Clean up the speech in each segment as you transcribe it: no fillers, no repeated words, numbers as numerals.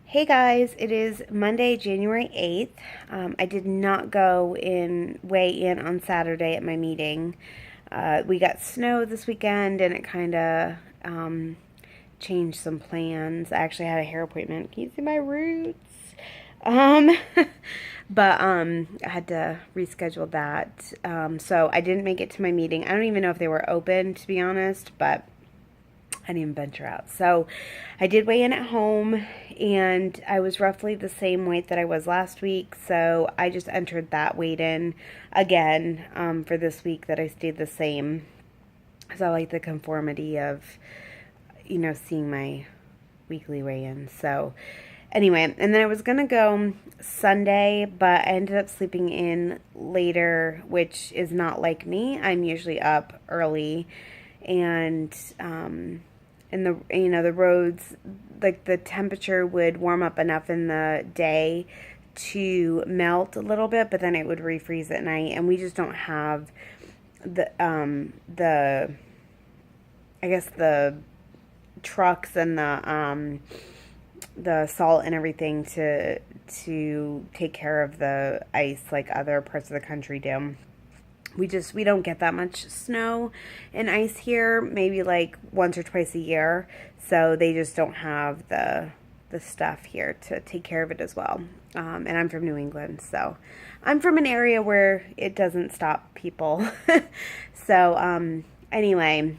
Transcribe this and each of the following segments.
Hey guys, it is Monday, January 8th. I did not weigh in on Saturday at my meeting. We got snow this weekend and it kind of changed some plans. I actually had a hair appointment. Can you see my roots? Um, but I had to reschedule that. So I didn't make it to my meeting. I don't even know if they were open, to be honest, but I didn't even venture out. So I did weigh in at home and I was roughly the same weight that I was last week. So I just entered that weight in again for this week that I stayed the same. So I like the conformity of, seeing my weekly weigh-in. So anyway, and then I was going to go Sunday, but I ended up sleeping in later, which is not like me. I'm usually up early and the roads, like the temperature would warm up enough in the day to melt a little bit, but then it would refreeze at night, and we just don't have the I guess the trucks and the salt and everything to take care of the ice like other parts of the country do. We don't get that much snow and ice here, maybe like once or twice a year. So they just don't have the stuff here to take care of it as well. And I'm from New England, so I'm from an area where it doesn't stop people. So anyway,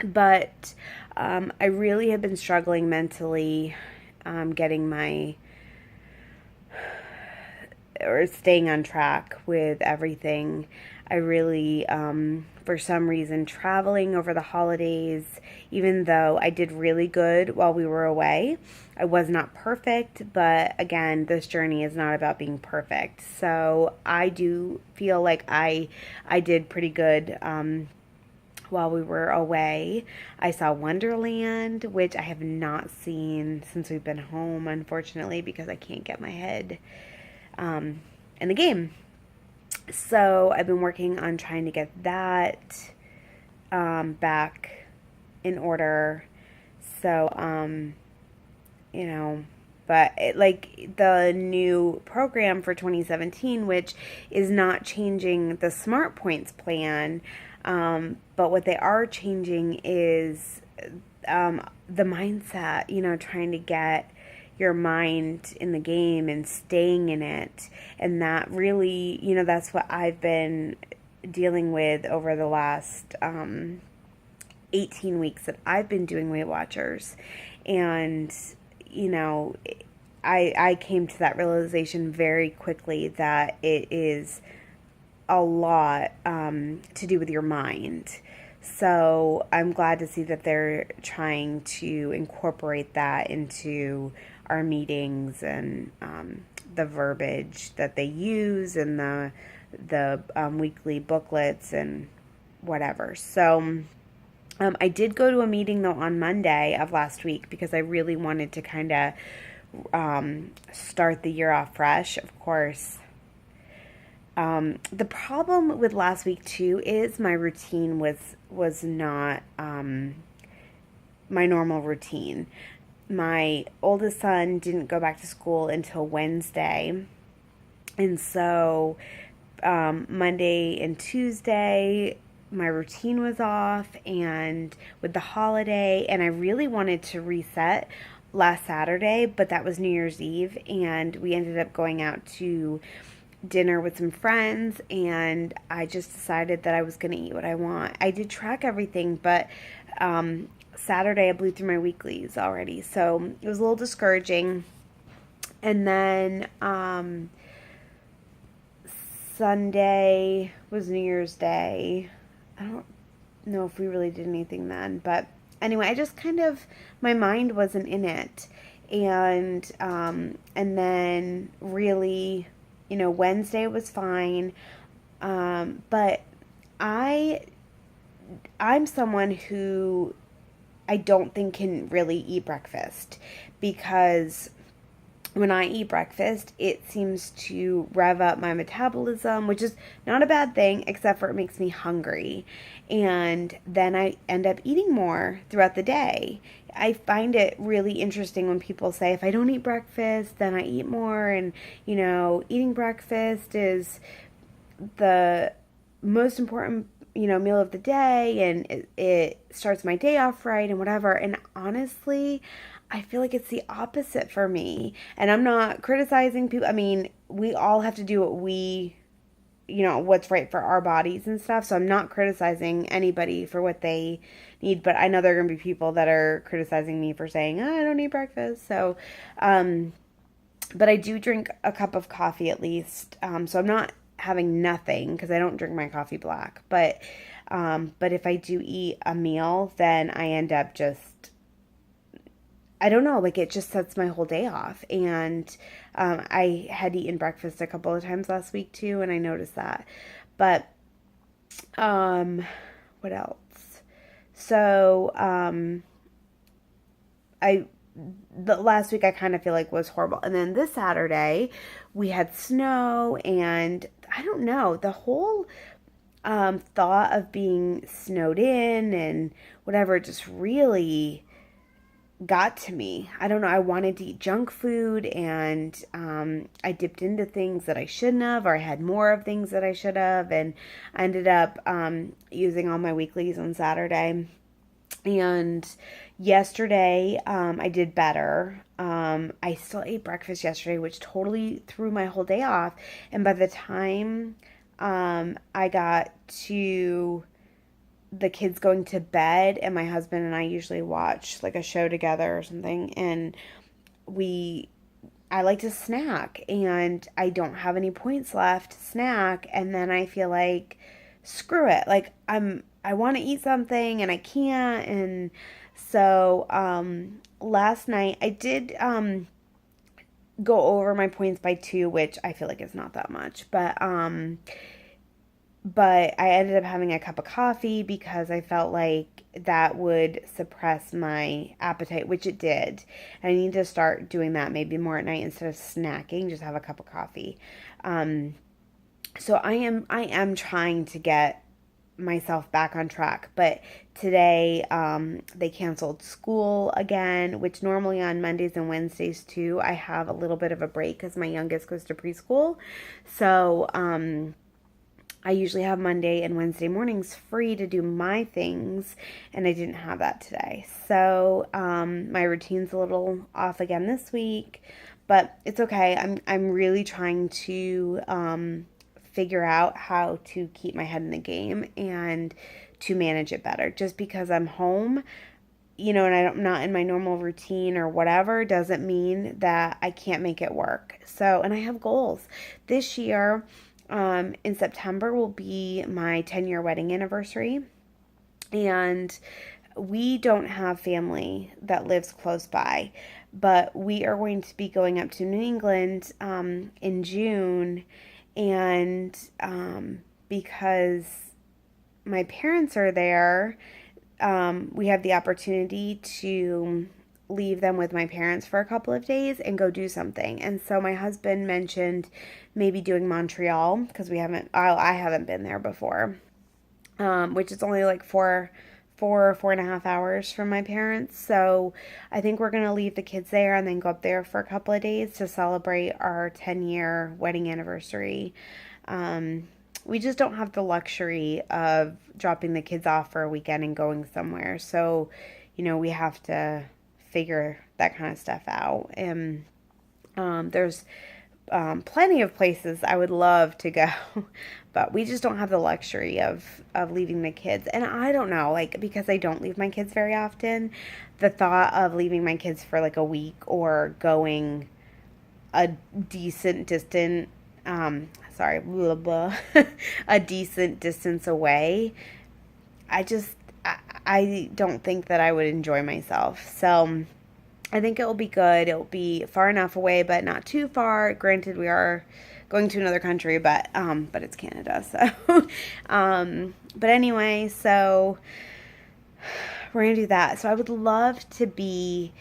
but I really have been struggling mentally getting or staying on track with everything. I really, for some reason, traveling over the holidays, even though I did really good while we were away, I was not perfect, but again, this journey is not about being perfect. So I do feel like I did pretty good while we were away. I saw Wonderland, which I have not seen since we've been home, unfortunately, because I can't get my head in the game. So I've been working on trying to get that back in order. So, but like the new program for 2017, which is not changing the Smart Points plan, but what they are changing is the mindset, trying to get your mind in the game and staying in it. And that really, that's what I've been dealing with over the last 18 weeks that I've been doing Weight Watchers. And, I came to that realization very quickly that it is a lot to do with your mind. So I'm glad to see that they're trying to incorporate that into our meetings and the verbiage that they use and the weekly booklets and whatever. So I did go to a meeting though on Monday of last week because I really wanted to kind of start the year off fresh. Of course, the problem with last week too is my routine was not my normal routine. My oldest son didn't go back to school until Wednesday, and so Monday and Tuesday my routine was off, and with the holiday, and I really wanted to reset last Saturday, but that was New Year's Eve, and we ended up going out to dinner with some friends, and I just decided that I was going to eat what I want. I did track everything, but Saturday I blew through my weeklies already, so it was a little discouraging. And then Sunday was New Year's Day. I don't know if we really did anything then, but anyway, I just kind of, my mind wasn't in it. And then really, Wednesday was fine. But I'm someone who I don't think can really eat breakfast, because when I eat breakfast, it seems to rev up my metabolism, which is not a bad thing, except for it makes me hungry. And then I end up eating more throughout the day. I find it really interesting when people say, if I don't eat breakfast, then I eat more. And, eating breakfast is the most important, meal of the day, and it starts my day off right and whatever. And honestly, I feel like it's the opposite for me. And I'm not criticizing people. I mean, we all have to do what's right for our bodies and stuff. So I'm not criticizing anybody for what they need, but I know there are going to be people that are criticizing me for saying, oh, I don't eat breakfast. So, but I do drink a cup of coffee at least. So I'm not having nothing because I don't drink my coffee black. But if I do eat a meal, then I end up just, I don't know, like it just sets my whole day off. And I had eaten breakfast a couple of times last week too, and I noticed that. But what else? So the last week I kind of feel like was horrible. And then this Saturday we had snow, and I don't know, the whole thought of being snowed in and whatever just really got to me. I don't know. I wanted to eat junk food, and I dipped into things that I shouldn't have, or I had more of things that I should have, and I ended up using all my weeklies on Saturday. And yesterday, I did better. I still ate breakfast yesterday, which totally threw my whole day off. And by the time I got to the kids going to bed, and my husband and I usually watch like a show together or something, and I like to snack, and I don't have any points left to snack, and then I feel like screw it, like I want to eat something and I can't. And so last night I did go over my points by 2, which I feel like is not that much, but I ended up having a cup of coffee because I felt like that would suppress my appetite, which it did. And I need to start doing that maybe more at night instead of snacking, just have a cup of coffee. So I am trying to get myself back on track, but today they canceled school again, which normally on Mondays and Wednesdays too I have a little bit of a break because my youngest goes to preschool. So I usually have Monday and Wednesday mornings free to do my things, and I didn't have that today. So my routine's a little off again this week, but it's okay. I'm really trying to figure out how to keep my head in the game and to manage it better. Just because I'm home, and I'm not in my normal routine or whatever, doesn't mean that I can't make it work. So, and I have goals. This year, in September will be my 10-year wedding anniversary, and we don't have family that lives close by, but we are going to be going up to New England in June, and because my parents are there, we have the opportunity to leave them with my parents for a couple of days and go do something. And so my husband mentioned maybe doing Montreal, because I haven't been there before, which is only like 4.5 hours from my parents. So I think we're going to leave the kids there and then go up there for a couple of days to celebrate our 10-year wedding anniversary. We just don't have the luxury of dropping the kids off for a weekend and going somewhere. So, we have to figure that kind of stuff out. And there's plenty of places I would love to go, but we just don't have the luxury of leaving the kids. And I don't know, like, because I don't leave my kids very often, the thought of leaving my kids for like a week or going a decent distance, blah, blah, a decent distance away, I don't think that I would enjoy myself. So I think it will be good. It will be far enough away, but not too far. Granted, we are going to another country, but it's Canada. So, but anyway, so we're gonna do that. So I would love to be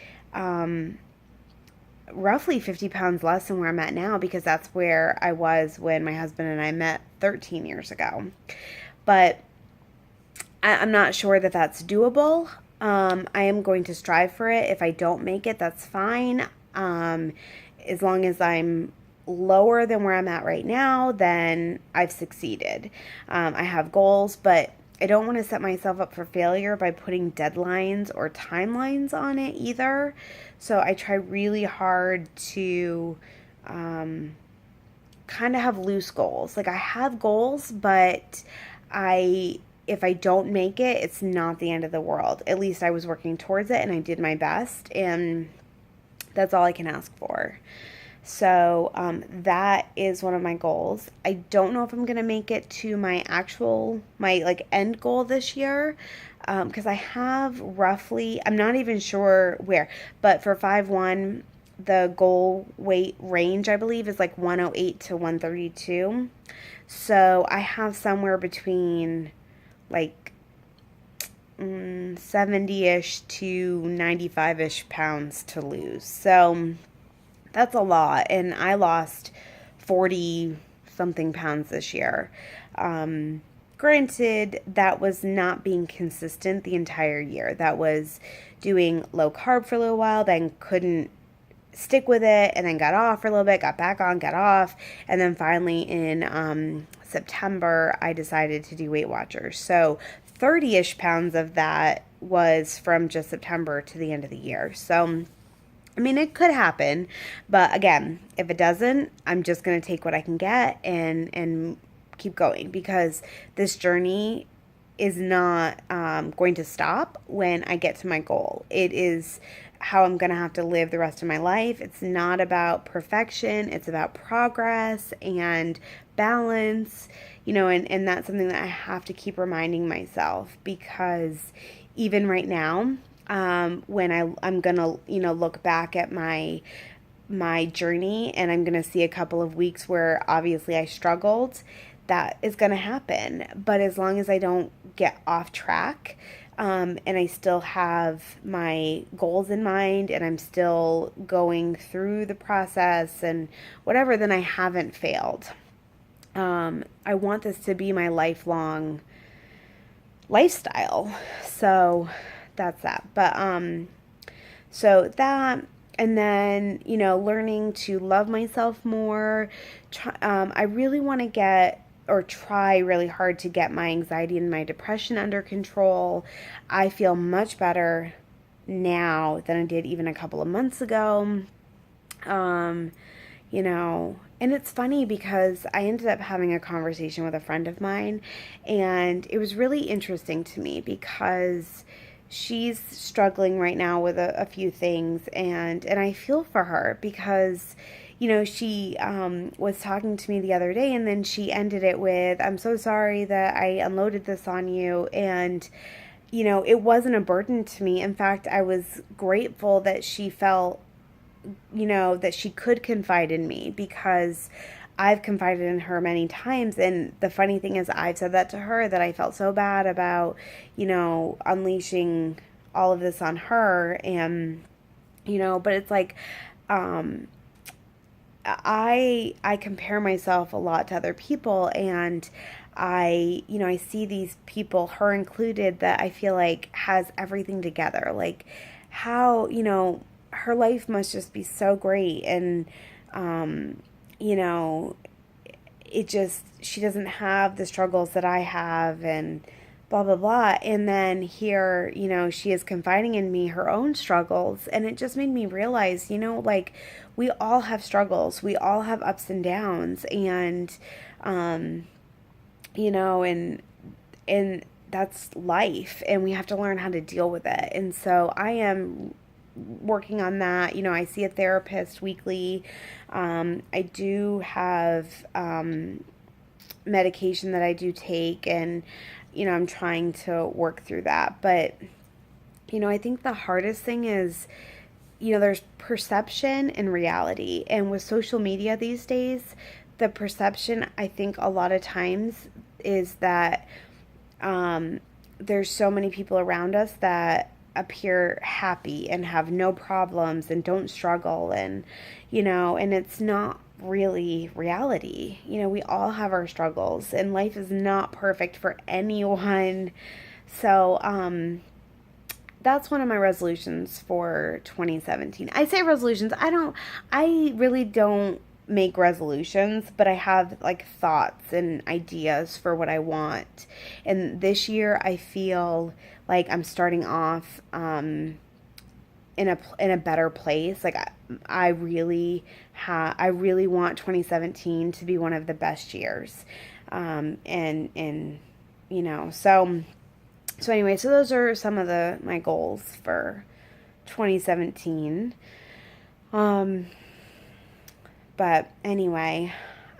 roughly 50 pounds less than where I'm at now, because that's where I was when my husband and I met 13 years ago. But I'm not sure that that's doable. I am going to strive for it. If I don't make it, that's fine. As long as I'm lower than where I'm at right now, then I've succeeded. I have goals, but I don't want to set myself up for failure by putting deadlines or timelines on it either. So I try really hard to kind of have loose goals. Like I have goals, but if I don't make it, it's not the end of the world. At least I was working towards it and I did my best, and that's all I can ask for. So that is one of my goals. I don't know if I'm gonna make it to my like end goal this year, because I have roughly, I'm not even sure where, but for 5'1", the goal weight range I believe is like 108 to 132. So I have somewhere between like 70-ish to 95-ish pounds to lose. So that's a lot, and I lost 40 something pounds this year. Granted, that was not being consistent the entire year. That was doing low carb for a little while, then couldn't stick with it, and then got off for a little bit, got back on, got off, and then finally in September, I decided to do Weight Watchers. So 30-ish pounds of that was from just September to the end of the year. So I mean, it could happen, but again, if it doesn't, I'm just going to take what I can get and keep going, because this journey is not going to stop when I get to my goal. It is how I'm going to have to live the rest of my life. It's not about perfection. It's about progress and balance, and that's something that I have to keep reminding myself, because even right now, when I'm gonna, look back at my journey, and I'm gonna see a couple of weeks where obviously I struggled, that is gonna happen. But as long as I don't get off track, and I still have my goals in mind, and I'm still going through the process and whatever, then I haven't failed. I want this to be my lifelong lifestyle. So that's that. But so that, and then learning to love myself more. I really want to try really hard to get my anxiety and my depression under control. I feel much better now than I did even a couple of months ago. And it's funny because I ended up having a conversation with a friend of mine, and it was really interesting to me because she's struggling right now with a few things, and I feel for her because, she was talking to me the other day, and then she ended it with, "I'm so sorry that I unloaded this on you." And, it wasn't a burden to me. In fact, I was grateful that she felt, that she could confide in me, because I've confided in her many times. And the funny thing is, I've said that to her, that I felt so bad about, unleashing all of this on her. And, but it's like, I compare myself a lot to other people, and I see these people, her included, that I feel like has everything together. Like how, her life must just be so great. And, she doesn't have the struggles that I have, and blah, blah, blah. And then here, she is confiding in me her own struggles. And it just made me realize, like, we all have struggles. We all have ups and downs. And, and that's life. And we have to learn how to deal with it. And so I am working on that. I see a therapist weekly. I do have medication that I do take, and I'm trying to work through that. But I think the hardest thing is, there's perception and reality. And with social media these days, the perception, I think a lot of times, is that there's so many people around us that appear happy and have no problems and don't struggle, and and it's not really reality. We all have our struggles, and life is not perfect for anyone. So that's one of my resolutions for 2017. I say resolutions. I really don't make resolutions, but I have like thoughts and ideas for what I want. And this year I feel like I'm starting off in a better place. Like I really want 2017 to be one of the best years. And so anyway, so those are some of my goals for 2017. Um, but anyway,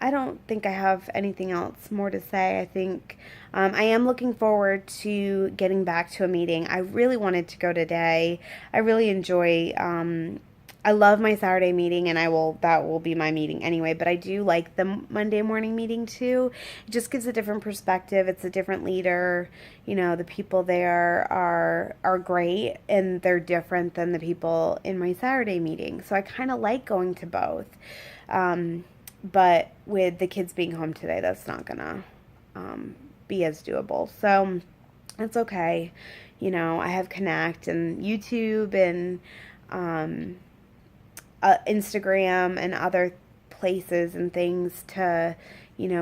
I don't think I have anything else more to say. I think I am looking forward to getting back to a meeting. I really wanted to go today. I really enjoy. I love my Saturday meeting, and that will be my meeting anyway. But I do like the Monday morning meeting too. It just gives a different perspective. It's a different leader. The people there are great, and they're different than the people in my Saturday meeting. So I kind of like going to both. But with the kids being home today, that's not gonna be as doable. So it's okay. I have Connect and YouTube and Instagram and other places and things to,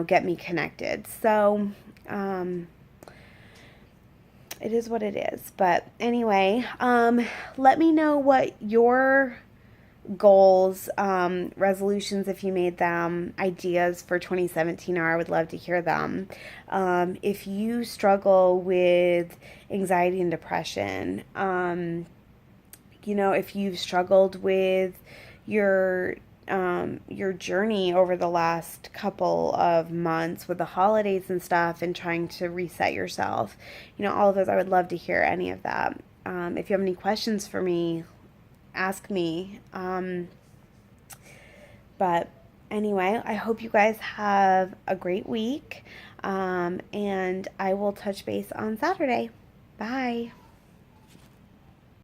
get me connected. So it is what it is. But anyway, let me know what your goals, resolutions, if you made them, ideas for 2017 are. I would love to hear them. If you struggle with anxiety and depression, if you've struggled with your journey over the last couple of months with the holidays and stuff and trying to reset yourself, all of those, I would love to hear any of that. If you have any questions for me, ask me. But anyway, I hope you guys have a great week. And I will touch base on Saturday. Bye.